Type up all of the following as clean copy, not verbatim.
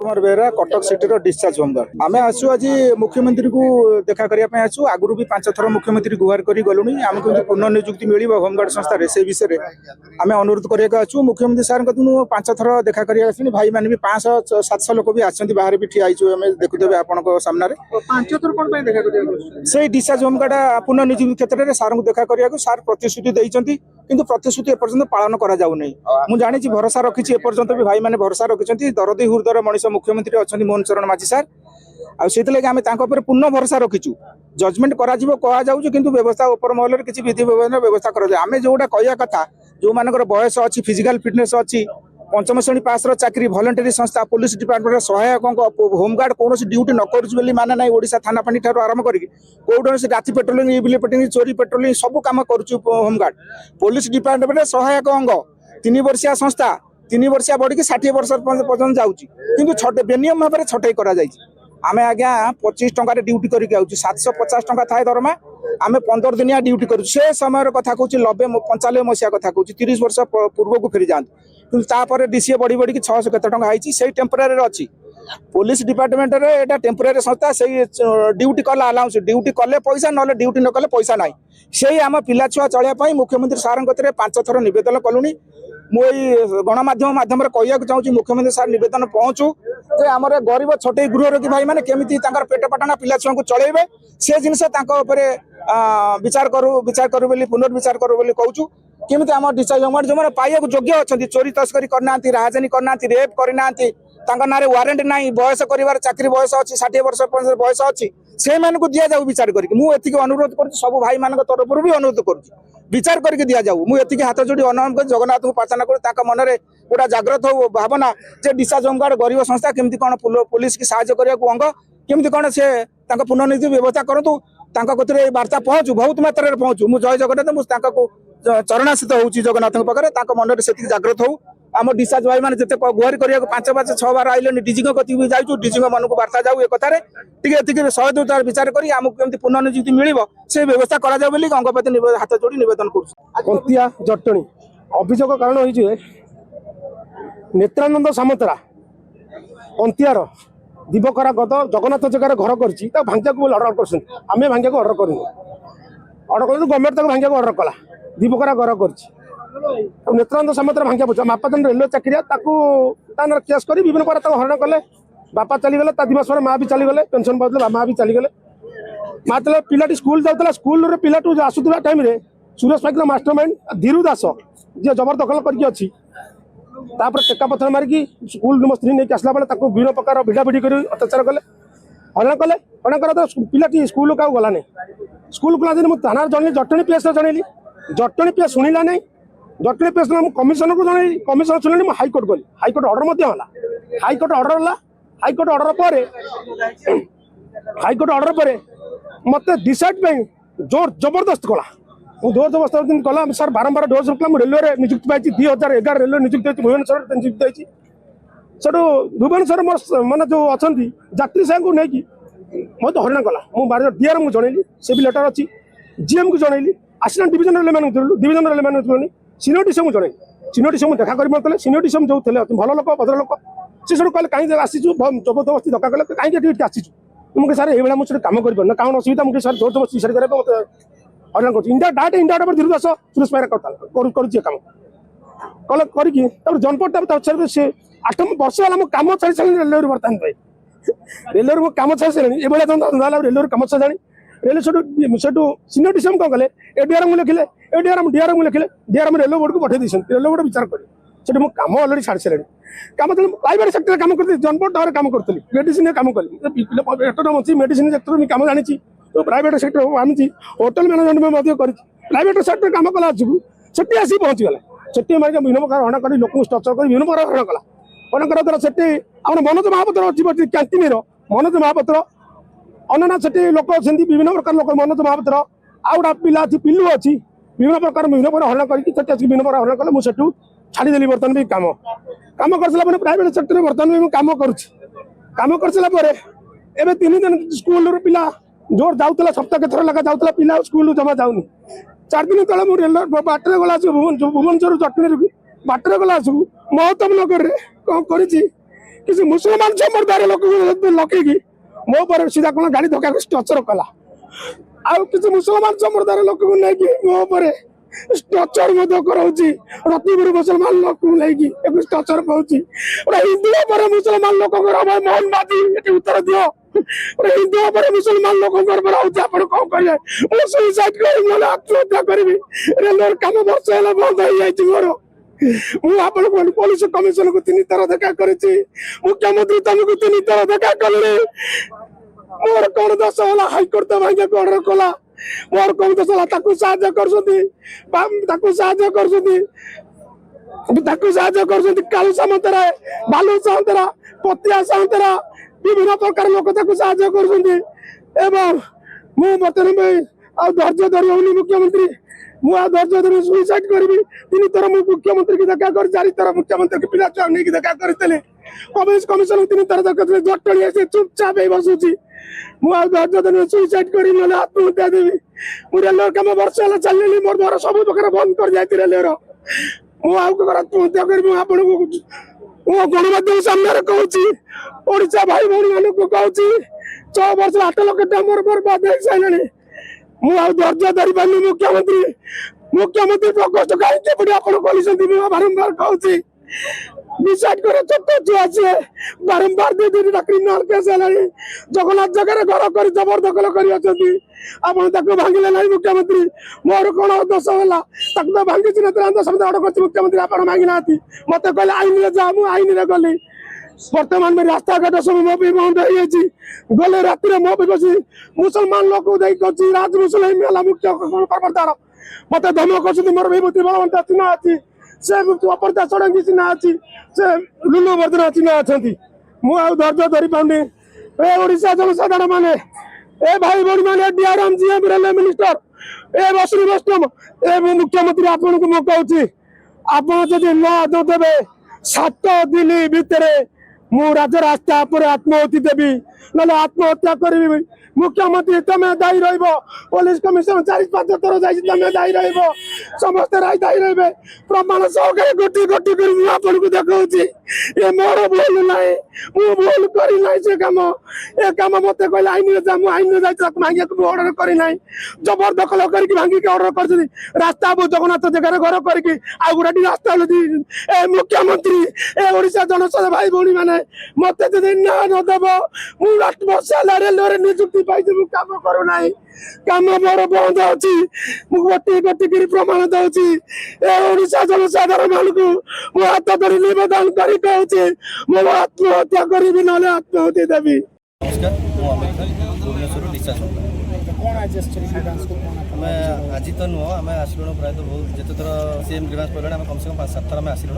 Kumar Behera Cuttack city discharge home guard आम आसु आज मुख्यमंत्री को देखा करने आसु आगुरी भी 5 थर मुख्यमंत्री गुहार कर गलुँ आम कमी पुनर्निजुक्ति मिल होमगार्ड संस्थार से विषय आम अनुरोध करने आसु मुख्यमंत्री सार 5 थर देखा कर भाई मैंने भी 500-700 लोक भी आसछन्ति बाहर भी ठिया देखुवे आपण सामने से डिस्चार्ज होमगार्ड पुनर्निजुक्ति क्षेत्र में सार को देखा करने सार प्रतिश्रुति देते किंतु प्रतिश्रुति एपर्यंत पालन करा जाउ नै मु जानि छी भरोसा रखिछि एपर्यंत भी भाई माने भरोसा रखिछन्ति दरदी हृदयर मनीष मुख्यमंत्री अछन्ति मोहन चरण माझी सार आ सेति लागि आमे तांको पर पूर्ण भरोसा रखिछु जजमेंट करा जिवो कहा जाउ किंतु व्यवस्था ऊपर महल रे किछि विधि व्यवस्था करा जाय आमे जोटा कहया कथा जो मानकर बयस अछि फिजिकल फिटनेस अछि पंचम श्रेणी पास चाकरी वॉलंटरी संस्था पुलिस डिपार्टमेंट सहायक होमगार्ड कौन ड्यूटी न कर माना ना ओडिशा थाना पानी ठार आरंभ करके कौन राति पेट्रोलिंग इविल पेट्रोलिंग चोरी पेट्रोलिंग सब कम कर होमगार्ड पुलिस डिपार्टमेंट सहायक अंग 3 वर्षिया संस्था 3 वर्षिया बढ़ी 60 वर्ष पर्यटन जाऊँगी बेनियम भाव में छटई करा आम आज्ञा 25 टकर ड्यूटी करके आउँ 750 टका थाए दरमा आम 15 दिनिया ड्यूटी कर समय कथा कहूँ 95 मसीहा कथा कहूँ 30 वर्ष पूर्व को फेरी जातु कि डीसीए बढ़ी बढ़ी 600 केते टका आईची से टेम्परारी अच्छी पुलिस डिपार्टमेंट रे एटा टेम्परारी संस्था से ड्यूटी कला अलाउंस ड्यूटी कले पैसा ना ड्यूटी न कले पैसा ना से आम पिला छुआ चलिया मुख्यमंत्री सार 5 थर नवेदन कलुनी मुझे गणमाध्यम माध्यम कहना चाहूँ मुख्यमंत्री सार नवेदन पहुँचू जे आम गरीब छोटे गृह रोगी भाई मैंने केमी पेट पाटना पिला छुआ को चलैबे से जिनस विचार करू पुनर्विचार करू कहूँ केमी आम डिस्चार्ज होमगार्ड जो पाइबा योग्य अच्छा चोरी तस्करी करना राजधानी करना रेप करना ना वारंट ना बयस कर चाकरी बयस अच्छी 60 वर्ष बयस अच्छी से दि जाऊ विचार करके मुझे अनुरोध कर सब भाई मान तरफ भी अनुरोध कर विचार करके दि जाऊ मुझे हाथ जोड़ी अनुरोध कर जगन्नाथ को प्रार्थना कर मन में गोटा जागृत हो भावना जे डिस्चार्ज होमगार्ड गरीब संस्था केमती कौन पुलिस की साहाय्य करने अंग केमती कौन से पुनर्निधि व्यवस्था करूँ कतरे वार्ता पहुँचू बहुत मात्रा पहुँचू मुझे जय जगन्नाथ मुझे चरणाशीत हूँ जगन्नाथ पाखे मन में से जागृत हो आम डिस्चार्ज भाई मैंने जिते गुहारी करने 5-6 बार आइले डीजी कति भी जाऊँ डीजी मन को वार्ता जाऊ एक कथार टे 100 विचार कर आमको पुनर्निजुक्ति मिल से व्यवस्था करा अंगपति हाथ जोड़ी नवेदन कर जटणी अभियोग कारण हो नेत्रानंद सामंतरा अंतियार दिवकरा गद जगन्नाथ जगार घर कर भांगा को अर्डर कर भांगा को अर्डर कर गवर्नमेंट भांगा को अर्डर कला दिवकरा घर कर नेत्रानंद सामंतरा भांगा पूछा मापाचंद रेलवे चाकरिया केस कर विभिन्न प्रकार हरण कले बापा चलीगले 2 मास माँ भी चलीगले पेंशन पाते माँ भी चलीगले माँ चल पिलाटी स्कूल जाऊला स्कूल पिला आसुवा टाइम सुरेश पाइक मास्टर माइंड धीरू दास जी जबरदखल करके टेका पथर मारिकी स्कूल मो स्त्री नहीं आसला बेले विभिन्न प्रकार भिड़ाभिड़ी कर अत्याचार कले हरण कर पिलाटी स्कूल क्या गला नहीं स्कूल गला दिन मुझे थाना जन जटणी पीएस जनइली जटणी पीएस शुणिला नहीं जटणी पीएस कमिशनर को जन कमिशनर शुणी हाईकोर्ट गली हाईकोर्ट अर्डर हाईकोर्ट अर्डर है हाईकोर्ट अर्डर पर मत डिसाइड जोर जबरदस्त कला जोर जबरदस्त कला सर बारंबार डोर रखा रेलवे निजुक्ति पाई 2011 रेलवे निजुक्ति भुवनेश्वर निजुक्ति होती सेठू भुवनेश्वर मोर मैंने जो अच्छा यात्री साहब को लेकिन मत हरण कला मुझे डीआरएम को जनइली से भी लेटर अच्छी जीएम को जनइली आसिस्टेंट डिविजन रेलवे मैंने सीनियर डीसीएम को जनइली सीनियर डीसीएम देखा कर सीनियर डीसीएम जो थे भल लोक भद्र लोक से सब कहले कहीं आसीचु जबरदस्ती धक्का कले कहीं आसीचु मुझे सारे ये मुझे कम कर कौन असुविधा मुझे सर जोर जबरदस्ती विचार करें मत हरण कर इंडिया डाट इंडिया पर धीरे दास सुरेश पायरा कम कल करके जनपद से 8 वर्ष है कम छाड़ी सारे रेलवे बर्तमान पाई रेलवे मो कम छाड़ी सारे ये रेलवे कम छाड़ी रेलवे सेठू सीनियर डीसीएम कौन कले एडीआरएम लिखिले डीआरएम लिखिले डीआरएम रेलवे बोर्ड को पठे रेलवे बोर्ड विचार करें से कम अलरेडी छाड़ी सारे कम प्राइवेट सेक्टर कम कर जनपद टावर कम करी मेडिसिन कम कली मेडिसिन सेक्टर कम जानी तो प्राइवेट सेक्टर आनी होटेल मैनेजमेंट प्राइवेट सेक्टर कम कला से आसी पहुँचीगला से मारे विभिन्न प्रकार हरण कर लोक टर्चर कर विभिन्न प्रकार हरण कला हरण कर द्वारा से मनोज महापात्र अच्छी कैंटीन मनोज महापात्र अनना से लोक अच्छे विभिन्न प्रकार लोक मनोज महापात्र आउटा पिला अच्छी पिलू अच्छी विभिन्न प्रकार हरण कर विभिन्न प्रकार हरण कले मुझे छाड़देली बर्तमान भी कम कम कर प्राइवेट सेक्टर बर्तमान भी कम कम कर सारापर एवं 3 दिन स्कूल पिला जोर जाऊला सप्ताह थर लगा जाऊला पिला स्कूल जमा जाऊनी 4 दिन तले मुझे बाटर गला भुवनेश्वर जटणी बाटर गला महत्तम नगर कौन कर किसी मुसलमान समुदाय लोक लगे मो पर सीधा कौन गाड़ी धक्का टचर कला आउ किसी मुसलमान समुदाय लोक मो पर टचर कराऊँगी रतिपुर मुसलमान लोक लेकिन टचर पाऊँगी हिंदू पर मुसलमान लोक मोहनबादी ये उत्तर दियो हिंदू पर मुसलमान लोक आप कौन करेंगे मुझे सुइसाइड कर आत्महत्या करी रेलवे कम वर्ष है बंद हो जाए मोर मुझे पुलिस कमिशन को 3 थर देखा कर मुख्यमंत्री तुमको 3 थर देखा कले मोर कौन दोष होला हाईकोर्ट भांगे ऑर्डर कला मोर कौन दोष होला ताकू साहाय्य कर कालू सामंतरा बालू सामंतरा पतिया सामंतरा विभिन्न प्रकार लोक साहाय्य कर धैर्य धरी होनी मुख्यमंत्री मुझे धैर्य धरी सुइसाइड करी 3 थर मुख्यमंत्री की देखा कर 4 थर मुख्यमंत्री की पिला छुआ नहीं देखा करते कमिशन 3 थर देखा जटणी से चुपचाप बसुची मुझे धैर्य धरी सुइसाइड करी ना आत्महत्या देवी मुझे रेलवे कम वर्ष है चलिए मोर द्वारा सब प्रकार बंद कर जाती रेलवे मुझे आत्महत्या करी आपको गणमाध्यम सामने कहूँ ओडिशा भाई भौणी मान को कहूँ 6 वर्ष 8 लाख मोर बर्बाद हो सारे मुझे धैर्य धरी पानी मुख्यमंत्री प्रकोष्ठ कहीं आप बारंबार कहूँ डिसाइड करे छोट छुआ सी बारंबार 2 दिन क्रिमिनाल केस है जगन्नाथ जगह घर कर जबरदखल कर भांगे ना मुख्यमंत्री मोर कौन दोष है भांगी शब्द अर्डर कर मुख्यमंत्री आप मांगी ना मत कहले आईन जा आईन गली वर्तमान में रास्ता घाट सब मो बंद हो गले रात मो बस मुसलमान लोक राज मुसलिम मुख्य कर्मदार मत धमक मोर विभूति बलवंत चिन्ह अच्छी से अपरता षडंगी चिन्ह अच्छी से लुलु वर्धन चिन्ह अच्छा मुझे धैर्य धरी पाऊनी ए ओडिशा जनसाधारण माने ए भाई भौणी माने डीआरएम जीएम रेलवे मिनिस्टर ए बसुरी वैष्णव ए मुख्यमंत्री आपन को मो कहूँ आप जदि न देवे 7 दिन भितर मु राजरास्ता पर आत्महत्या देवी ना आत्महत्या करी मुख्यमंत्री तुम्हें दायी रही पुलिस कमिशन 4-5 थर जाए दायी रही समस्त दायी रहे प्रमाण सहकारी गोटी गोटी कर आपको देखा ये मोर भूल ना भूल करना से कम ए कम मत कहले आईन जा आईन मांगे अर्डर करना जबरदखल करके भांगिक अर्डर कर रास्ता जगन्नाथ जगह घर करके आ गोटे रास्ता ए मुख्यमंत्री ए ओडिशा जनसाधारण भाई भौणी मैंने मत नदेव मु 8 वर्ष रेलवे निजुक्ति पाई काम करूना काम मोर बंद अच्छी गोटी गोटी कर प्रमाण दूसरी ओडिशा जनसाधारण मान को मो हाथ धरी निवेदन कर कहूँ आत्महत्या करी ना आत्महत्या देवी। नमस्कार भुवनेश्वर डिस्चार्ज मैं आज तो नुह आम आसलुण प्रायः बहुत जिते थर सीएम ग्रीवांस पड़े कम से कम 5-7 थर आम आसलुण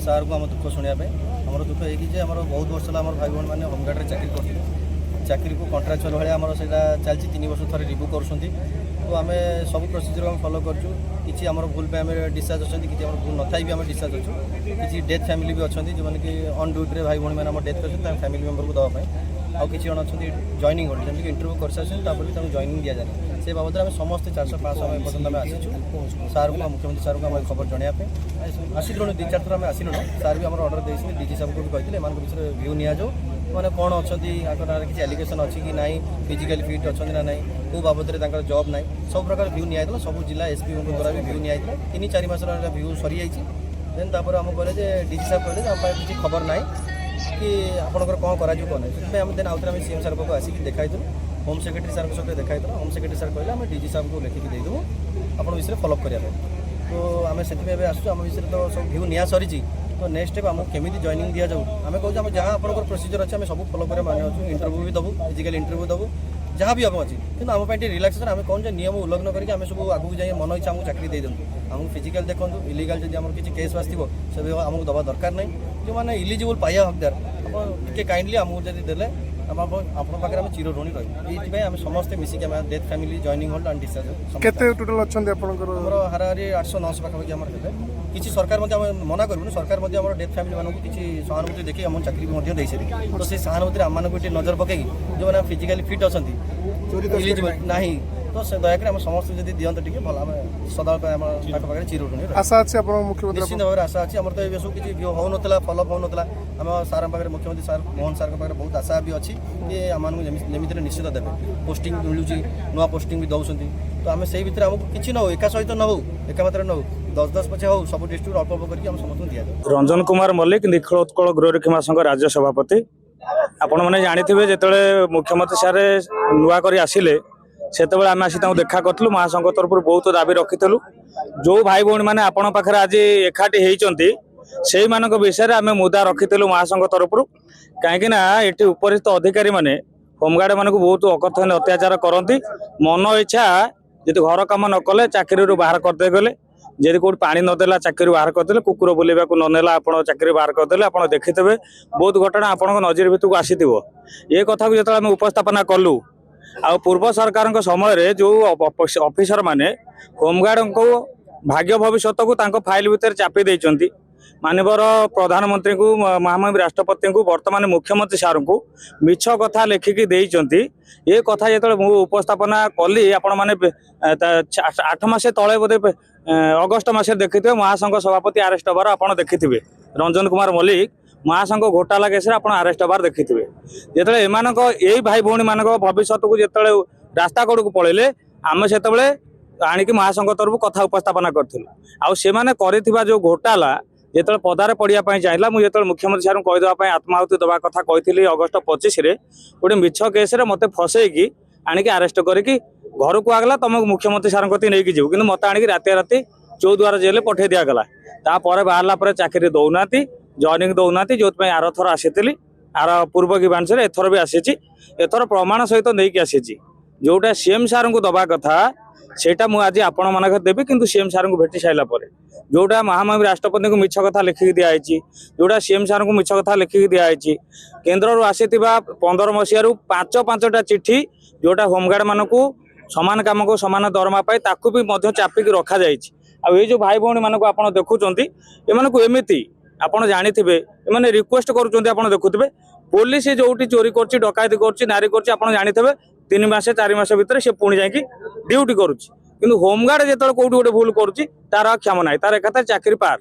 सार को आम दुख शुणापी आम दुख है बहुत वर्ष है भाई भौणी मैंने होमगार्ड में चाकरी कर चाकरी को कॉन्ट्राक्चुअल भाई आम चलती 3 वर्ष थे रिव्यू कर तो आम सब प्रोसीजर आम फॉलो करूँ कि आम भूल पे आम डिस्चार्ज अच्छा कि भूल न थी आम डिस्चार्ज अच्छु किसी डेथ फैमिली भी अच्छा जो मैंने कि ऑन ड्यूटी भाई भौणी मैंने डेथ कर फैमिली मेम्बर को देवाई आउ कि जन अच्छा जॉइनिंग होल्ड जमीक इंटरव्यू कर सारी जॉइनिंग दि जाए से बाबद में समस्त 400-500 पर्यटन आम आसीचु सार को मुख्यमंत्री सार को आम खबर जनवाई आसलुण 2-4 थर आम आसलुण सार भी आम अर्डर देते डीजी साहब को भी कहते एम विषय भ्यू नियाजो मैंने कौन अच्छा किसी एलिगेशन अच्छी कि ना फिजिकल फिट अच्छा ना ना कौ बाबद में जॉब ना सब प्रकार भ्यू निया सब जिला एसपी द्वारा भी भ्यू निया 3-4 मास भ्यू सरी जाइए देन तापर आम कहले डीजी साहब कहले आम किसी खबर ना कि आपंकर कौन कर आम देन आउ थे सीएम सार पाक आसिक देखाई होम सेक्रेटरी सार सहित देखाई होम सेक्रेटरी सार कहले आम डीजी साहब को लिखिक देदेबू आप विषय फॉलोअप करने तो आम से आसू आम विषय तो सब भ्यू निया सरी तो नेक्स्ट स्टेप आमको केमी जॉइनिंग दि जाऊ आम कहूँ आम जहाँ आप प्रोसीजर अच्छे आम सब फॉलो कर माने अच्छे इंटरव्यू भी दबू फिजिकल इंटरव्यू दबू जहाँ भी हम अच्छी कि आम रिलैक्सेशन आम कौन नियम उल्लंघन करके आम सब आगू जाए मन इच्छा आमको चाकरी दे दिंतु आमको फिजिकल देखो इलिगाल जब आम किसी केस आसो से आमको दवा दरकार नहीं जो मैंने इलिजिबल पाइबा हकदार आप काइंडली आमको जब देले पाखे आम चिर ऋणी रही ये आम समस्ते मिसिक death family joining hold and discharge केते टोटल अच्छे आमर हाराहारी 800-900 पाखापाखि आम किसी सरकार मना करूँ सरकार डेथ फैमिली मानक किसी सहानुभूति देखिए आम चाकरी दे सारी तो से सहानुभूति आम मानक नजर पकई जो मैंने फिजिकली फिट अच्छा इलिजिबल ना तो से दयाकोरी आम समस्त जब दिखते टे भल आम सदाबले आम पाखे चिरऋणी आशा अच्छे आप मुख्यमंत्री निश्चित भाव आशा अच्छी आम तो ये सब किसी हो ना फॉलोअप हो ना आम सार पाखे मुख्यमंत्री सार मोहन सार पाखे बहुत आशा भी अच्छी कि आम जमी निश्चित देवे पोस्टिंग मिलूँ नुआ पोस्टिंग भी दौरान तो आम से भितर आमको किसी न हो एका सहित न हो एका मात्र न हो 10-10 पचे हो सब डिस्ट्रिक्ट अल्प अल्प करके समस्त दिया जाए। रंजन कुमार मल्लिक निखिल उत्कल गृहरक्षी महासंघ राज्य सभापति आपण मैंने जानी जिते मुख्यमंत्री सारे नुआ कर आसिले से आम आसी देखा करूँ महासंघ तरफ बहुत दाबी रखीलु जो भाई भौणी मैंने आपण पाखे आज एकाठी होती से विषय में आम मुदा रखीलु महासंघ तरफ कहीं उपरिस्थ अधिकारी मैंने होमगार्ड मान बहुत अकथन अत्याचार करती मन इच्छा जी घर कम न कले चाकरी बाहर करदे गले जदि कौट पानी नदेला चाकरी बाहर करदे कुकुर बुलवा को ननेला आप चाकरी बाहर करदे आप देखिथे बहुत घटना आपण नजर भितर को आसी ये कथा को जो आम उपस्थापना कलु आ पूर्व सरकार समय जो ऑफिसर माने होमगार्ड को भाग्य भविष्य को फाइल भितर चापी देइचंती मानवर प्रधानमंत्री को महामहिम राष्ट्रपति को वर्तमान मुख्यमंत्री सार को मिछ कथा लेखिकी देइचंती ये कथा जो मु उपस्थापना कली आपण माने 8 मास तले बोधे अगस्ट मासे देखिथे महासंघ सभापति आरेस्ट हबार आप देखिथे रंजन कुमार मल्लिक महासंघ घोटाला केस आरेस्ट हबार देखिथे जो एमानक यही भाई भौणी मान भविष्य को जो रास्ता कड़ को पलैले आम से आणिकी महासंघ तरफ कथा उपस्थापना करूँ जो घोटाला जो पदार पड़ापी चाहिए मुझे मुख्यमंत्री सार कहीदेवाई आत्माहुति दवा कथा कही अगस्ट 25 गोटे मिछ केस मत फसैकी आणिकी आरेस्ट करके घर को आगला तुमको मुख्यमंत्री सार नहीं जीव कि मत आणिकी राति चौद्वार जेल पठे दिगला तापर बाहर चाकरी दौना जॉइनिंग दौना जो आर थर आसी आर पूर्व की बांस एथर भी आसी एथर प्रमाण सहित नहीं आसी जोटा सीएम सार को दवा कथा सेटा मु आज आपण मान देवी कि सीएम सार को भेटी सारा जोटा महामहिम राष्ट्रपति को मिछ कथा लिखिकी दिखाई जोटा सीएम सार को मिछ कथा लिखिकी दिखाई केन्द्र आसी 15 मसीह 5-5टा चिठी जोटा होमगार्ड मान को समान काम को समान दरमा पाए ताकू भी चापिक रखा जाए जो भाई भौणी मान को देखुं एमती आपड़ जाथे एम रिक्वेस्ट कर देखुवे पुलिस जो चोरी कर डकायती कर नारी कर जाथे 3 मास 4 मास भितर से पुणी जाकि ड्यूटी करुच्ची किंतु होमगार्ड जो कौट गोटे भूल करुच्ची तार क्षम ना तार एकाथर चाकरी पार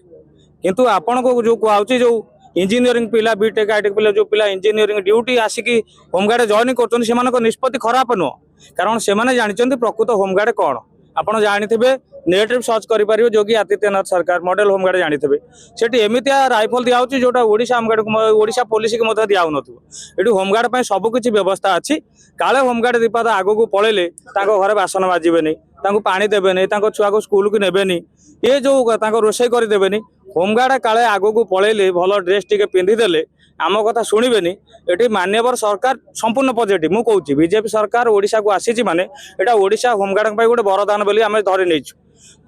किंतु आपण को जो कहुच्छी जो इंजीनियरिंग पिला बीटेक आईटेक पिला जो पिला इंजीनियरिंग ड्यूटी आसिकी होमगार्ड जॉइन कर निष्पत्ति खराब नुह कारण से जानते प्रकृत होमगार्ड कौन आपड़ जाथे नेट सर्च कर योगी आदित्यनाथ सरकार मॉडल होमगार्ड जाथे सेठी एमतिया राइफल दिखाई जोटा ओडिशा होमगार्ड ओडिशा पुलिस की दिखाऊन ये होमगार्ड सबकिछ व्यवस्था अच्छी काले होमगार्ड दीपाद आग को पलैले घर बासन बाजबे पानी देवे छुआ को स्कूल को नेबेनी ये जो रोषे करदेवे होमगार्ड काले आग को पलैले भल ड्रेस टी पिंधिदेले आम कथा शुणबेनी ये मान्यवर सरकार संपूर्ण पॉजिटिव मु कहूँ बीजेपी सरकार ओडिशा को आसी माने एटा ओडिशा होमगार्ड गोटे वरदान बोली आम धरी नहीं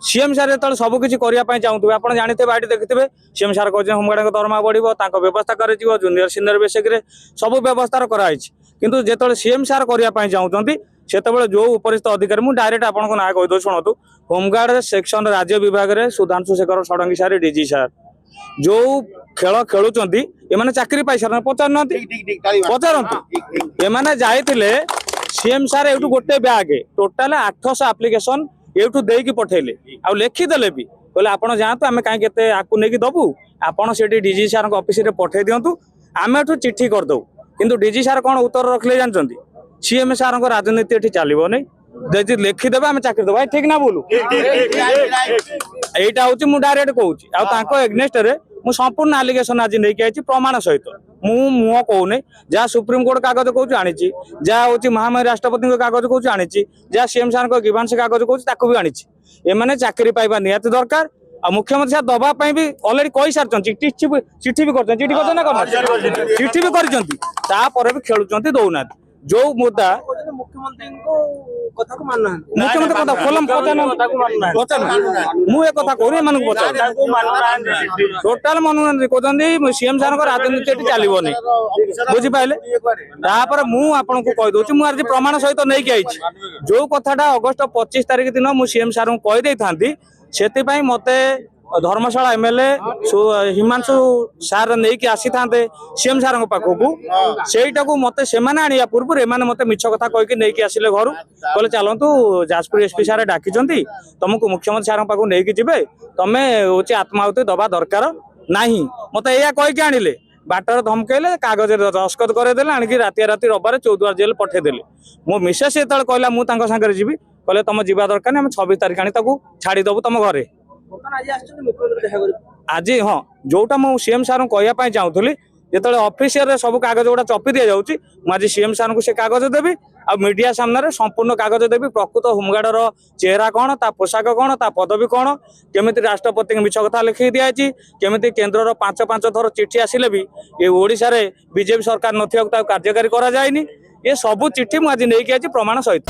सीएम सार जो सबकिछ करने चाहूथे आप जानते ये देखिथे सीएम सार कह होमगार्ड दरमा बढ़ो व्यवस्था कर जूनियर सीनियर बेसिक सब व्यवस्था कराई किंतु जो सीएम सार करने चाहते से जो उपरिस्थ अधिकारी मुझे डायरेक्ट आपको ना कहीदे शुणु होमगार्ड सेक्शन राज्य विभाग में सुधांशु शेखर षडंगी सार डीजी सार जो खेल खेलुंट एम चाकरी पाई सार पचार पचारतु एम जाइए सीएम सार ये गोटे बैग टोटाल 800 आप्लिकेसन एठू देकी पठेले आ लिखिदेले भी कहले आप जातु आम कहीं आपको नहीं दबू आपड़ से डीजी सार ऑफिस रे पठे दिंतु आम एठू चिट्ठी करदे किंतु डीजी सार कौन उत्तर रखले जानते सीएम सार को राजनीति ये चलो नहीं लिखिदेवे आम चाकरी दबा ठीक ना बोलू यहीटा हूँ मुझे डायरेक्ट कहूँ एग्नेस्ट मु संपूर्ण आलिगेसन आज नहीं आई प्रमाण सहित मुह कहूनी जहाँ सुप्रीम कोर्ट कागज कौच आनी जहाँ हूँ महामहिम राष्ट्रपति कागज कौच आनी जहाँ सीएम सार गिवांश कागज कौच भी आनी एमने चाकरी पाइबा निहाती दरकार आ मुख्यमंत्री साहब दबाई भी अलरेडी कही सारी चिठी भी कर चिठी भी कर खेलुंट दौना जो मुद्दा मुख्यमंत्री कथा खोलम मुझे कथा कहूनी टोटाल मनु कहते सीएम सार राजनीति चलो बुझिपारे मुझे कहीदे मुझे प्रमाण सहित नहीं आई जो कथाटा अगस्ट 25 तारिख दिन मुझे सीएम सार को कहीदे था से मत धर्मशाला एमएलए हिमांशु सार नहीं कि आसी था सीएम सार पाखक सेटा को मत से आने पूर्व एम मत मिछ कथा कहीकि नहीं आसिले घर कहले चलतु जाजपुर एसपी सार डाकी तुमको मुख्यमंत्री सार पाखक नहीं जीवे तुम हूँ आत्माहुति दबा दरकार नहीं मत या कहीकि आणिले बाटर धमकेले कागज दस्खत करदेले आणिकी राति राति रबार चौद्वार जेल पठेदेले मो मिसेस जो कहला मुझे जी कहले तुम जीवा दरकार नहीं 26 तारीख आनी छाड़ीदेबू तुम घरे आज हाँ जोटा मु सीएम सार को कहवाई चाहूली जो ऑफिशियल सब कागज गुड़ा चपी दि जाऊँगी मुझे सीएम सार को से कागज देवी आ मीडिया सामने संपूर्ण कागज देवी प्रकृत होमगार्डर चेहरा कौन ता पोशाक कौन ता पदवी कौन केमी राष्ट्रपति मिछ कथा लिखी दिखाई केमी केन्द्र 5 थर चिठी आसिले भी ये ओडिशा रे बीजेपी सरकार नथिया कार्यकारी करा जायनी ये सब चिठी मुझे नहीं प्रमाण सहित।